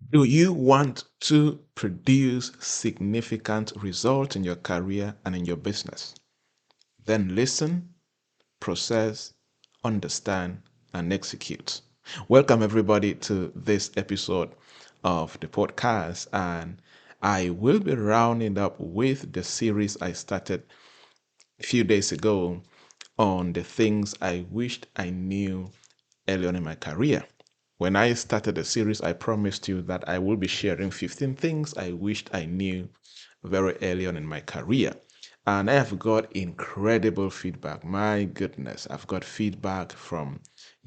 Do you want to produce significant results in your career and in your business? Then listen, process, understand, and execute. Welcome, everybody, to this episode of the podcast. And I will be rounding up with the series I started a few days ago on the things I wished I knew early on in my career. When I started the series, I promised you that I will be sharing 15 things I wished I knew very early on in my career. And I have got incredible feedback. My goodness, I've got feedback from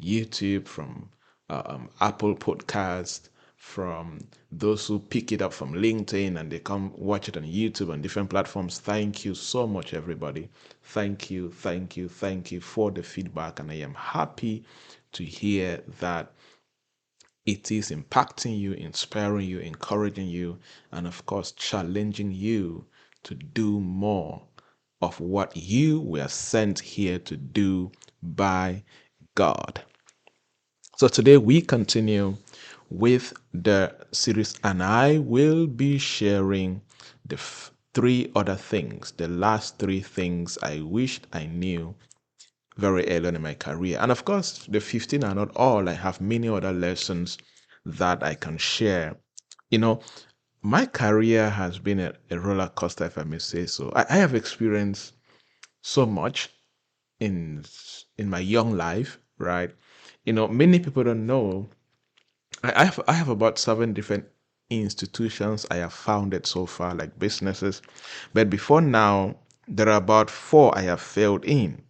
YouTube, from Apple Podcast, from those who pick it up from LinkedIn and they come watch it on YouTube and different platforms. Thank you so much, everybody. Thank you, thank you, thank you for the feedback. And I am happy to hear that it is impacting you, inspiring you, encouraging you, and of course, challenging you to do more of what you were sent here to do by God. So today we continue with the series, and I will be sharing the three other things, the last three things I wished I knew very early on in my career. And of course, the 15 are not all. I have many other lessons that I can share. You know, my career has been a roller coaster, if I may say so. I have experienced so much in my young life, right? Many people don't know. I have about 7 different institutions I have founded so far, like businesses. But before now, there are about four I have failed in.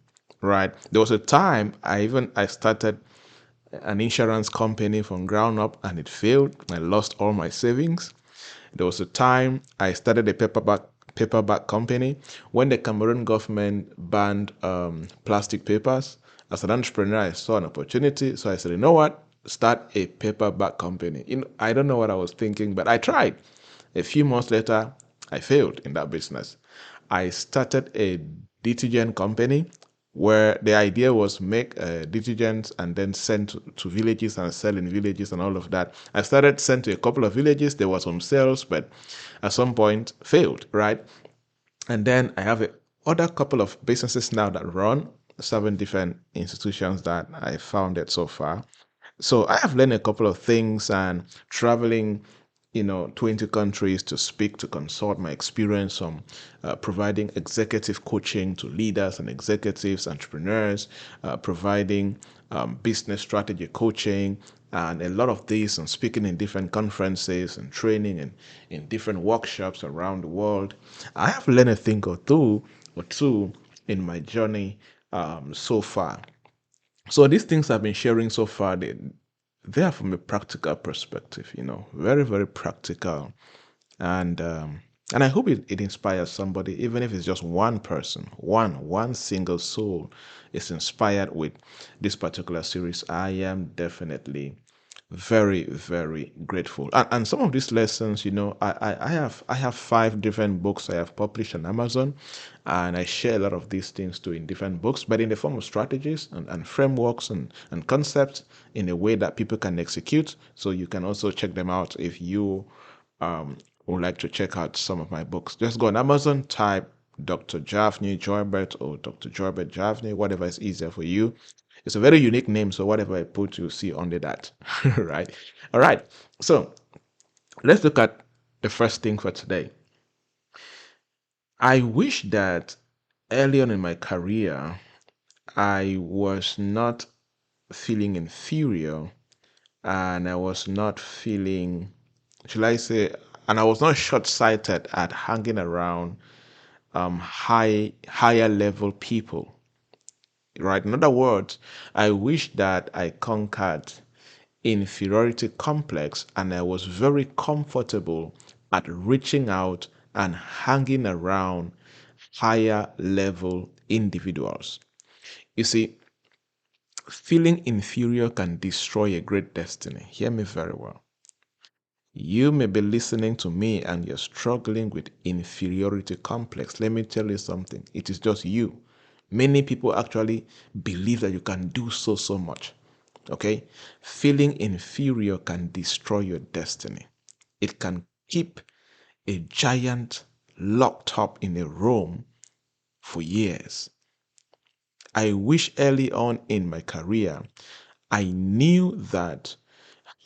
Right. There was a time I started an insurance company from ground up and it failed. I lost all my savings. There was a time I started a paperback company when the Cameroon government banned plastic papers. As an entrepreneur, I saw an opportunity, so I said, you know what? Start a paperback company. I don't know what I was thinking, but I tried. A few months later, I failed in that business. I started a detergent company where the idea was make detergents and then send to villages and sell in villages and all of that. I started sent to a couple of villages. There was some sales, but at some point failed, right? And then I have a other couple of businesses now that run 7 different institutions that I founded so far. So I have learned a couple of things and traveling 20 countries to speak, to consult my experience on providing executive coaching to leaders and executives, entrepreneurs, providing business strategy coaching, and a lot of this, and speaking in different conferences and training and in different workshops around the world. I have learned a thing or two in my journey so far. So these things I've been sharing so far, they are from a practical perspective, very, very practical. And I hope it inspires somebody, even if it's just one person, one single soul is inspired with this particular series. I am definitely very, very grateful. And some of these lessons, I have 5 different books I have published on Amazon, and I share a lot of these things too in different books, but in the form of strategies and frameworks and concepts in a way that people can execute. So you can also check them out if you would like to check out some of my books. Just go on Amazon, type Dr. Javnyuy Joybert or Dr. Joybert Javnyuy, whatever is easier for you. It's a very unique name, so whatever I put, you'll see under that. Right? All right. So let's look at the first thing for today. I wish that early on in my career, I was not feeling inferior and I was not feeling, shall I say, and I was not short-sighted at hanging around higher level people. Right? In other words, I wish that I conquered inferiority complex and I was very comfortable at reaching out and hanging around higher level individuals. You see, feeling inferior can destroy a great destiny. Hear me very well. You may be listening to me and you're struggling with inferiority complex. Let me tell you something. It is just you. Many people actually believe that you can do so much. Okay? Feeling inferior can destroy your destiny. It can keep a giant locked up in a room for years. I wish early on in my career, I knew that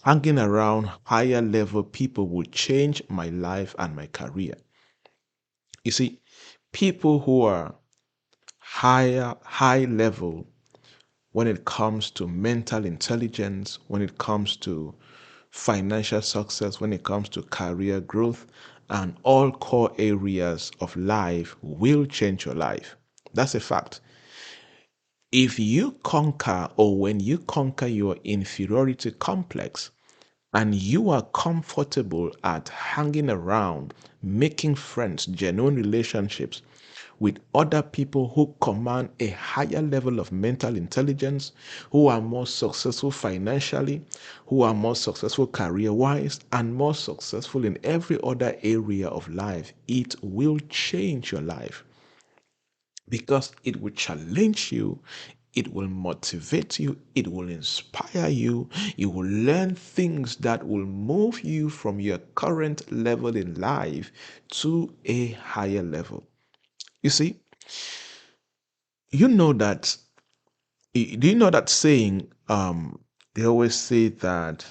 hanging around higher level people would change my life and my career. You see, people who are high level when it comes to mental intelligence, when it comes to financial success, when it comes to career growth, and all core areas of life will change your life. That's a fact. If you conquer, or when you conquer your inferiority complex, and you are comfortable at hanging around, making friends, genuine relationships with other people who command a higher level of mental intelligence, who are more successful financially, who are more successful career wise, and more successful in every other area of life, it will change your life because it will challenge you, it will motivate you, it will inspire you, you will learn things that will move you from your current level in life to a higher level. You see, you know that, do you know that saying, they always say that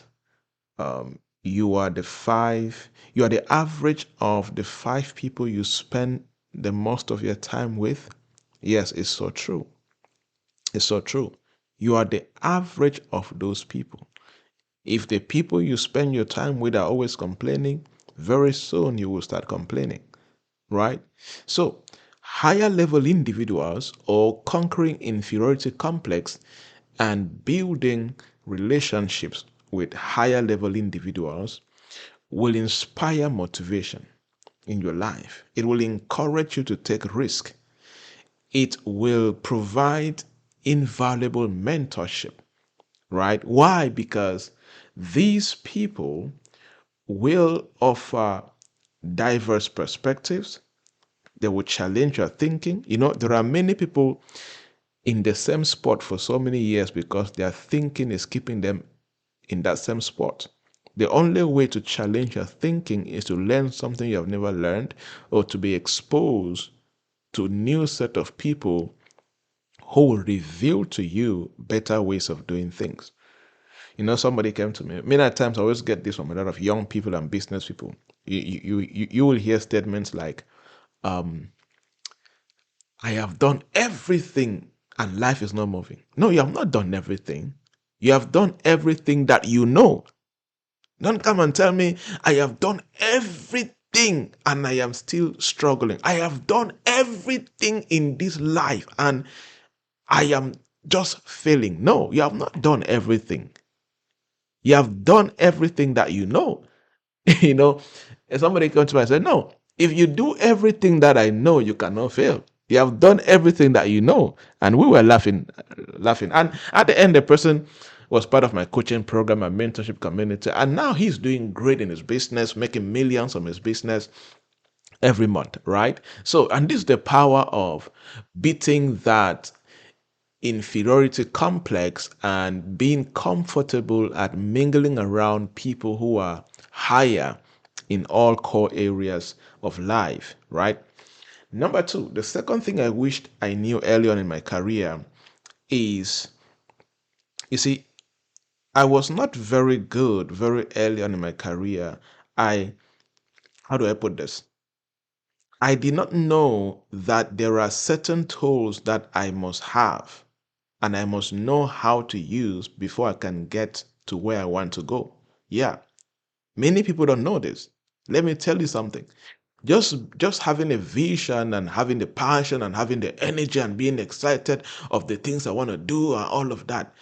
you are the average of the five people you spend the most of your time with? Yes, it's so true. It's so true. You are the average of those people. If the people you spend your time with are always complaining, very soon you will start complaining, right? So, higher level individuals or conquering inferiority complex and building relationships with higher level individuals will inspire motivation in your life. It will encourage you to take risk. It will provide invaluable mentorship, right? Why? Because these people will offer diverse perspectives. They will challenge your thinking. You know, there are many people in the same spot for so many years because their thinking is keeping them in that same spot. The only way to challenge your thinking is to learn something you have never learned or to be exposed to a new set of people who will reveal to you better ways of doing things. You know, somebody came to me. Many times I always get this from a lot of young people and business people. You will hear statements like, I have done everything and life is not moving. No, you have not done everything. You have done everything that you know. Don't come and tell me I have done everything and I am still struggling. I have done everything in this life and I am just failing. No, you have not done everything. You have done everything that you know. you know, and somebody came to me and said, no, if you do everything that I know, you cannot fail. You have done everything that you know. And we were laughing. And at the end, the person was part of my coaching program and mentorship community. And now he's doing great in his business, making millions from his business every month, right? So, and this is the power of beating that inferiority complex and being comfortable at mingling around people who are higher in all core areas of life, right? Number two, the second thing I wished I knew early on in my career is, you see, I was not very good very early on in my career. How do I put this? I did not know that there are certain tools that I must have and I must know how to use before I can get to where I want to go. Yeah, many people don't know this. Let me tell you something. Just having a vision and having the passion and having the energy and being excited of the things I want to do and all of that.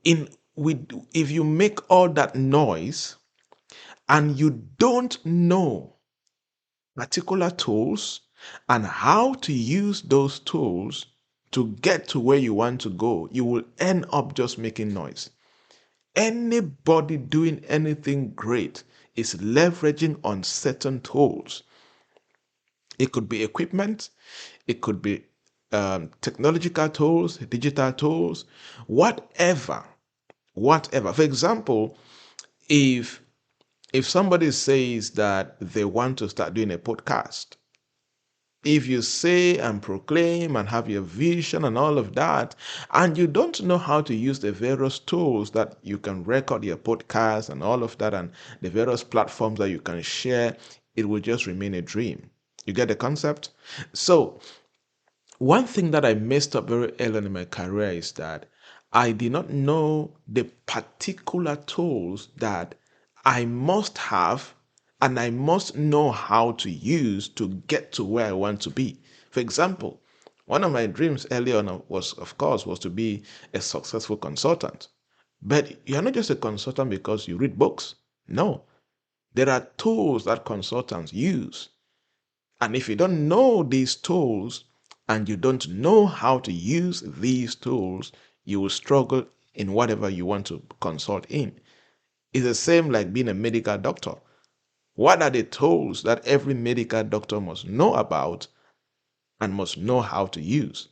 In with If you make all that noise and you don't know particular tools and how to use those tools to get to where you want to go, you will end up just making noise. Anybody doing anything great is leveraging on certain tools. It could be equipment, it could be technological tools, digital tools, whatever. Whatever. For example, if If somebody says that they want to start doing a podcast, if you say and proclaim and have your vision and all of that, and you don't know how to use the various tools that you can record your podcast and all of that, and the various platforms that you can share, it will just remain a dream. You get the concept? So, one thing that I messed up very early in my career is that I did not know the particular tools that I must have and I must know how to use to get to where I want to be. For example, one of my dreams early on was, of course, was to be a successful consultant. But you're not just a consultant because you read books. No, there are tools that consultants use. And if you don't know these tools and you don't know how to use these tools, you will struggle in whatever you want to consult in. It's the same like being a medical doctor. What are the tools that every medical doctor must know about and must know how to use?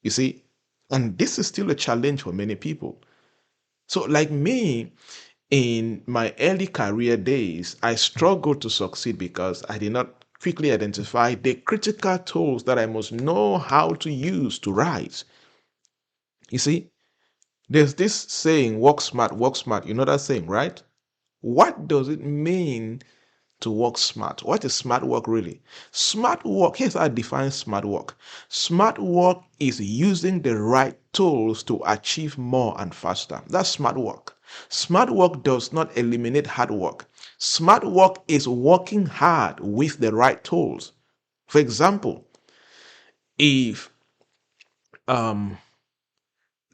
You see, and this is still a challenge for many people. So, like me, in my early career days, I struggled to succeed because I did not quickly identify the critical tools that I must know how to use to rise. You see, there's this saying, work smart, work smart. You know that saying, right? What does it mean to work smart? What is smart work really? Smart work, here's how I define smart work. Smart work is using the right tools to achieve more and faster. That's smart work. Smart work does not eliminate hard work. Smart work is working hard with the right tools. For example, if um,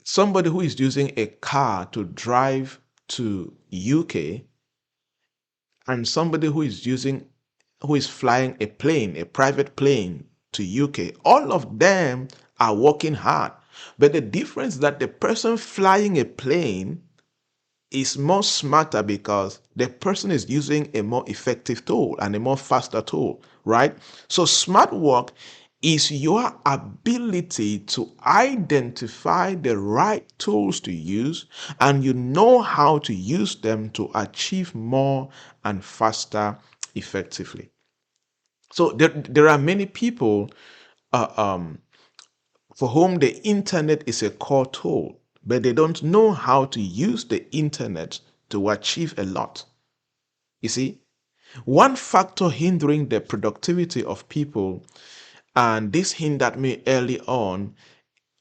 somebody who is using a car to drive to UK and somebody who is flying a plane, a private plane to UK, all of them are working hard. But the difference is that the person flying a plane is more smarter because the person is using a more effective tool and a more faster tool, right? So smart work is your ability to identify the right tools to use and you know how to use them to achieve more and faster effectively. So there are many people uh, um, for whom the internet is a core tool, but they don't know how to use the internet to achieve a lot. You see, one factor hindering the productivity of people, and this hindered me early on,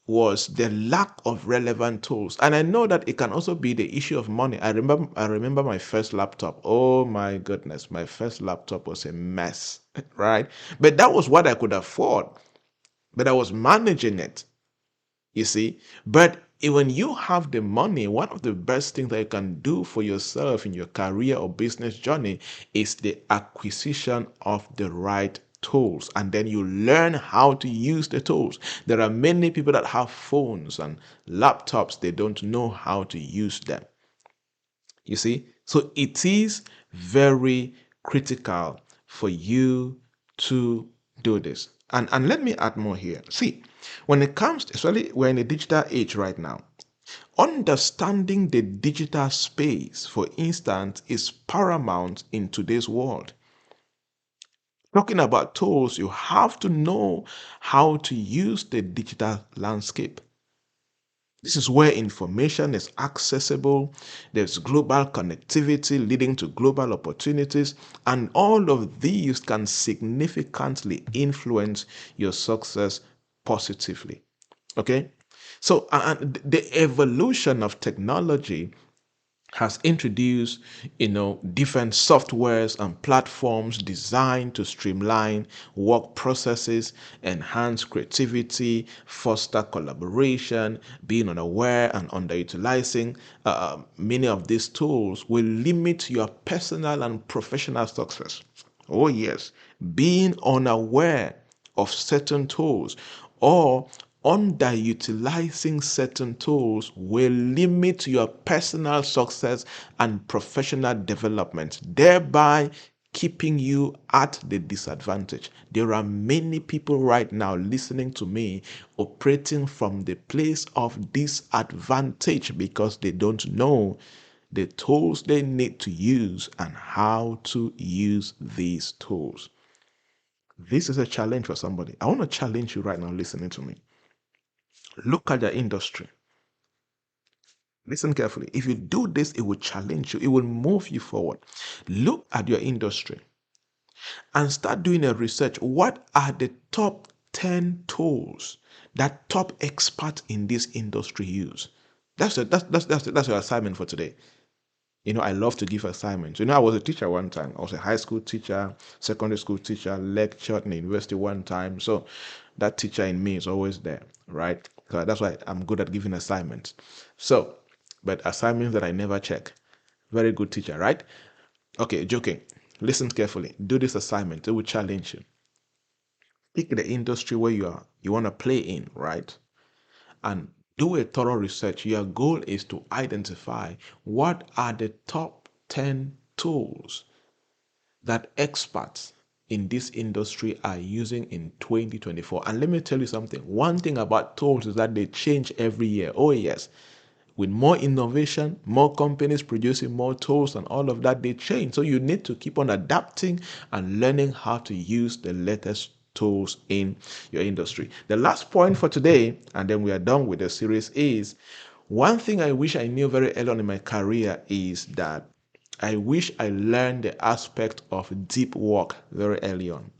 was the lack of relevant tools. And I know that it can also be the issue of money. I remember my first laptop. Oh my goodness, my first laptop was a mess, right? But that was what I could afford. But I was managing it. You see, but when you have the money, one of the best things that you can do for yourself in your career or business journey is the acquisition of the right tools. And then you learn how to use the tools. There are many people that have phones and laptops, they don't know how to use them. You see, so it is very critical for you to do this. And let me add more here. See, when it comes, especially we're in a digital age right now, understanding the digital space, for instance, is paramount in today's world. Talking about tools, you have to know how to use the digital landscape. This is where information is accessible. There's global connectivity leading to global opportunities, and all of these can significantly influence your success positively. Okay? So, and the evolution of technology has introduced different softwares and platforms designed to streamline work processes, enhance creativity, foster collaboration. Being unaware and underutilizing many of these tools will limit your personal and professional success. Oh yes, being unaware of certain tools or underutilizing certain tools will limit your personal success and professional development, thereby keeping you at the disadvantage. There are many people right now listening to me operating from the place of disadvantage because they don't know the tools they need to use, and how to use these tools. This is a challenge for somebody. I want to challenge you right now listening to me. Look at the industry. Listen carefully. If you do this, it will challenge you, it will move you forward. Look at your industry and start doing a research. What are the top 10 tools that top experts in this industry use? That's your assignment for today. I love to give assignments. I was a teacher one time. I was a high school teacher, secondary school teacher, lectured in the university one time. So that teacher in me is always there, right? So that's why I'm good at giving assignments. So, but assignments that I never check. Very good teacher, right? Okay, joking. Listen carefully. Do this assignment. It will challenge you. Pick the industry where you want to play in, right? And do a thorough research. Your goal is to identify what are the top 10 tools that experts in this industry are using in 2024. And let me tell you something. One thing about tools is that they change every year. Oh, yes. With more innovation, more companies producing more tools and all of that, they change. So you need to keep on adapting and learning how to use the latest tools in your industry. The last point for today, and then we are done with the series, is one thing I wish I knew very early on in my career is that I wish I learned the aspect of deep work very early on.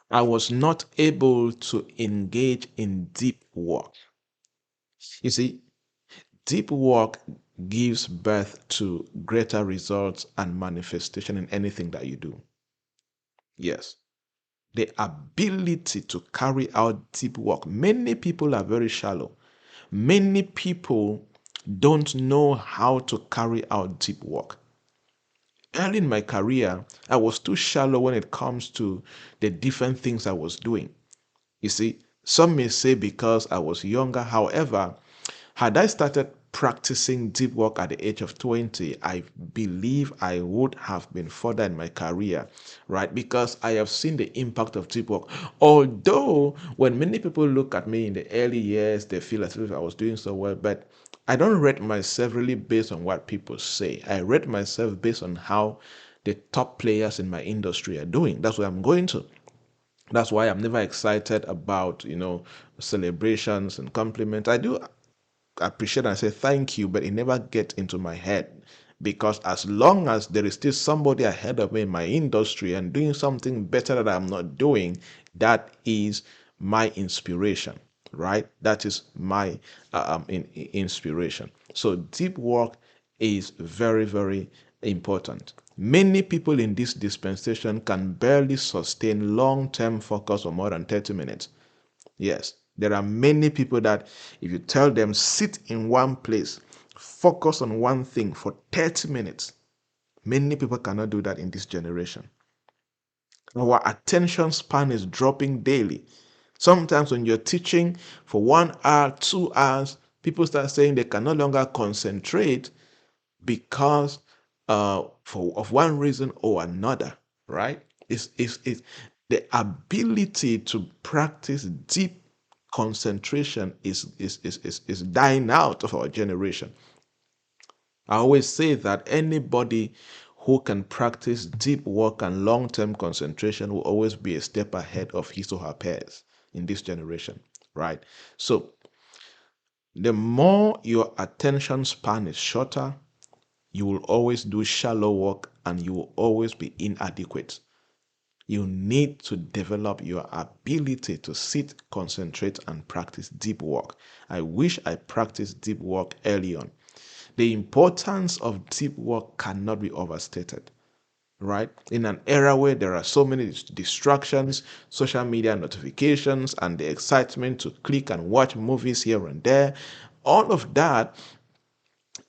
I was not able to engage in deep work. You see, deep work gives birth to greater results and manifestation in anything that you do. Yes. The ability to carry out deep work. Many people are very shallow. Many people don't know how to carry out deep work. Early in my career, I was too shallow when it comes to the different things I was doing. You see, some may say because I was younger. However, had I started practicing deep work at the age of 20, I believe I would have been further in my career, right? Because I have seen the impact of deep work. Although, when many people look at me in the early years, they feel as if I was doing so well, but I don't rate myself really based on what people say. I rate myself based on how the top players in my industry are doing. That's where I'm going to. That's why I'm never excited about, celebrations and compliments. I do appreciate and say thank you, but it never gets into my head. Because as long as there is still somebody ahead of me in my industry and doing something better that I'm not doing, that is my inspiration, right? That is my inspiration. So deep work is very, very important. Many people in this dispensation can barely sustain long-term focus for more than 30 minutes. Yes, there are many people that if you tell them sit in one place, focus on one thing for 30 minutes, many people cannot do that in this generation. Our attention span is dropping daily. Sometimes when you're teaching for 1 hour, 2 hours, people start saying they can no longer concentrate because of one reason or another, right? It's the ability to practice deep concentration is dying out of our generation. I always say that anybody who can practice deep work and long-term concentration will always be a step ahead of his or her peers in this generation, right? So the more your attention span is shorter, you will always do shallow work and you will always be inadequate. You need to develop your ability to sit, concentrate, and practice deep work. I wish I practiced deep work early on. The importance of deep work cannot be overstated, right? In an era where there are so many distractions, social media notifications, and the excitement to click and watch movies here and there, all of that,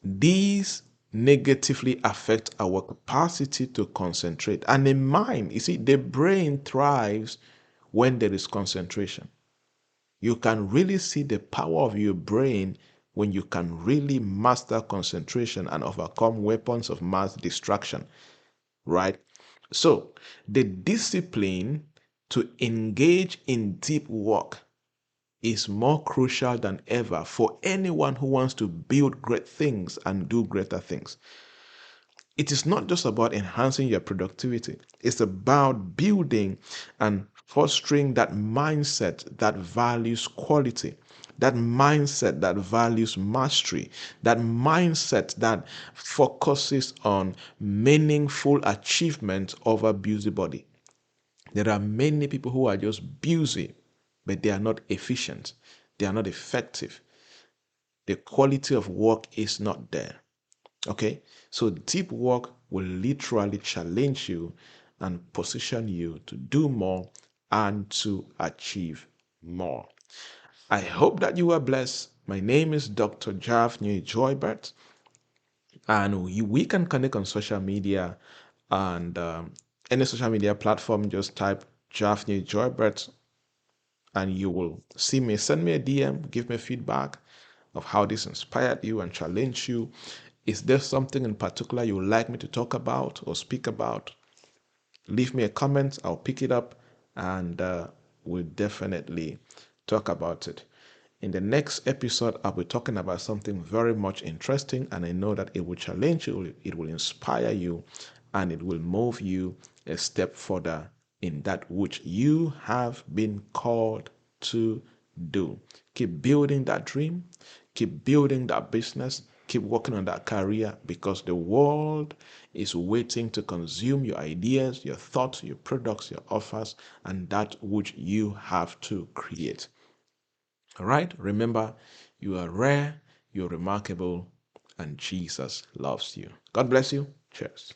these negatively affect our capacity to concentrate. And the mind, you see, the brain thrives when there is concentration. You can really see the power of your brain when you can really master concentration and overcome weapons of mass distraction, right? So, the discipline to engage in deep work is more crucial than ever for anyone who wants to build great things and do greater things. It is not just about enhancing your productivity, it's about building and fostering that mindset that values quality, that mindset that values mastery, that mindset that focuses on meaningful achievement over busybody. There are many people who are just busy, but they are not efficient, they are not effective. The quality of work is not there. Okay, so deep work will literally challenge you and position you to do more and to achieve more. I hope that you are blessed. My name is Dr. Javnyuy Joybert, and we can connect on social media and any social media platform. Just type Javnyuy Joybert and you will see me. Send me a DM, give me feedback of how this inspired you and challenged you. Is there something in particular you would like me to talk about or speak about? Leave me a comment. I'll pick it up and we'll definitely talk about it. In the next episode, I'll be talking about something very much interesting, and I know that it will challenge you, it will inspire you, and it will move you a step further in that which you have been called to do. Keep building that dream, keep building that business, keep working on that career, because the world is waiting to consume your ideas, your thoughts, your products, your offers, and that which you have to create. All right, remember, you are rare, you're remarkable, and Jesus loves you. God bless you. Cheers.